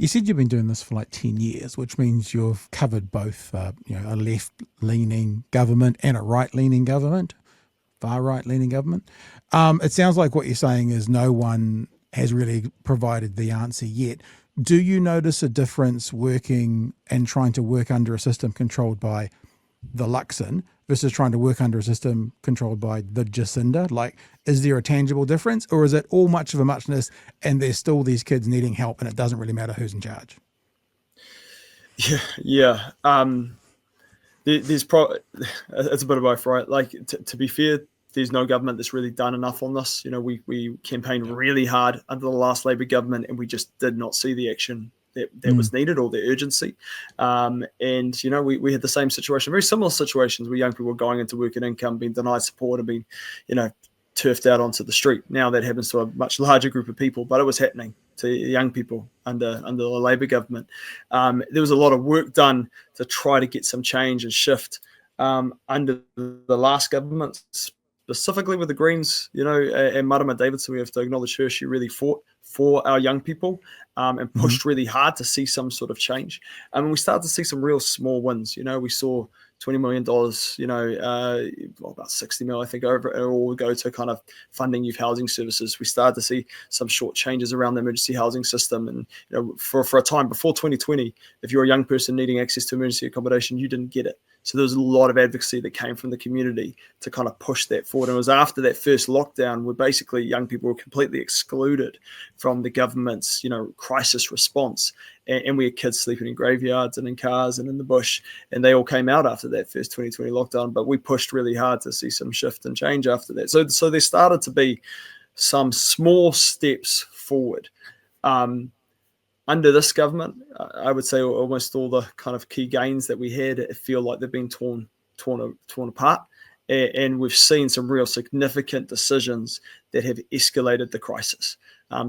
You said you've been doing this for like 10 years, which means you've covered both, a left-leaning government and a right-leaning government, far right-leaning government. It sounds like what you're saying is no one has really provided the answer yet. Do you notice a difference working and trying to work under a system controlled by the Luxon versus trying to work under a system controlled by the Jacinda? Like, is there a tangible difference, or is it all much of a muchness and there's still these kids needing help and it doesn't really matter who's in charge? Yeah. It's a bit of both, right? Like, to be fair, there's no government that's really done enough on this. We campaigned really hard under the last Labour government, and we just did not see the action that was needed, or the urgency. And we had the same situation, very similar situations, where young people were going into work and income, being denied support, and being turfed out onto the street. Now that happens to a much larger group of people, but it was happening to young people under the Labour government. There was a lot of work done to try to get some change and shift under the last government, specifically with the Greens, and Marama Davidson. We have to acknowledge her. She really fought for our young people and pushed really hard to see some sort of change. And we started to see some real small wins. We saw $20 million, about 60 mil, I think, all go to kind of funding youth housing services. We started to see some short changes around the emergency housing system. And, for a time before 2020, if you're a young person needing access to emergency accommodation, you didn't get it. So there was a lot of advocacy that came from the community to kind of push that forward. And it was after that first lockdown where basically young people were completely excluded from the government's, crisis response. And we had kids sleeping in graveyards and in cars and in the bush. And they all came out after that first 2020 lockdown. But we pushed really hard to see some shift and change after that. So there started to be some small steps forward. Under this government, I would say almost all the kind of key gains that we had feel like they've been torn apart. And we've seen some real significant decisions that have escalated the crisis.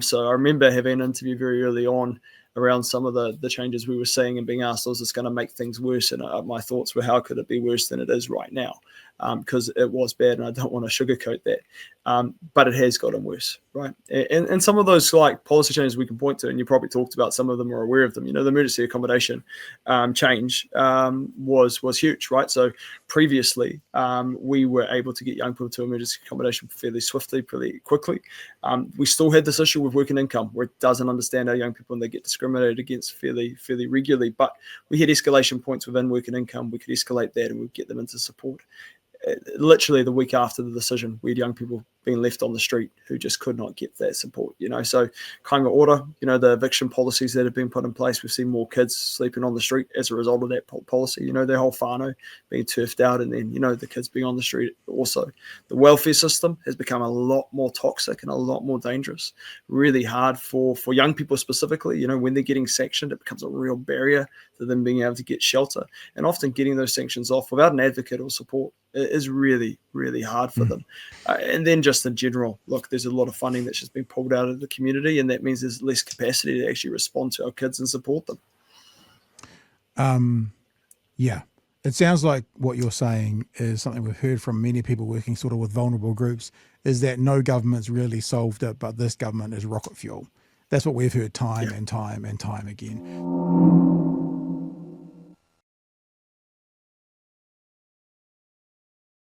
So I remember having an interview very early on around some of the changes we were seeing and being asked, was this going to make things worse? And my thoughts were, how could it be worse than it is right now? Because it was bad, and I don't want to sugarcoat that. But it has gotten worse, right? And some of those like policy changes we can point to, and you probably talked about some of them or aware of them. The emergency accommodation change was huge, right? So previously, we were able to get young people to emergency accommodation fairly swiftly, pretty quickly. We still had this issue with working income, where it doesn't understand our young people and they get discriminated against fairly regularly. But we had escalation points within working income. We could escalate that and we'd get them into support. Literally the week after the decision, we had young people being left on the street who just could not get that support. So Kāinga Ora, the eviction policies that have been put in place, we've seen more kids sleeping on the street as a result of that policy. Their whole whānau being turfed out, and then the kids being on the street also. The welfare system has become a lot more toxic and a lot more dangerous. Really hard for young people specifically. When they're getting sanctioned, it becomes a real barrier to them being able to get shelter, and often getting those sanctions off without an advocate or support is really, really hard for them. And then just in general, look, there's a lot of funding that's just been pulled out of the community, and that means there's less capacity to actually respond to our kids and support them. Yeah. It sounds like what you're saying is something we've heard from many people working sort of with vulnerable groups, is that no government's really solved it, but this government is rocket fuel. That's what we've heard time and time and time again.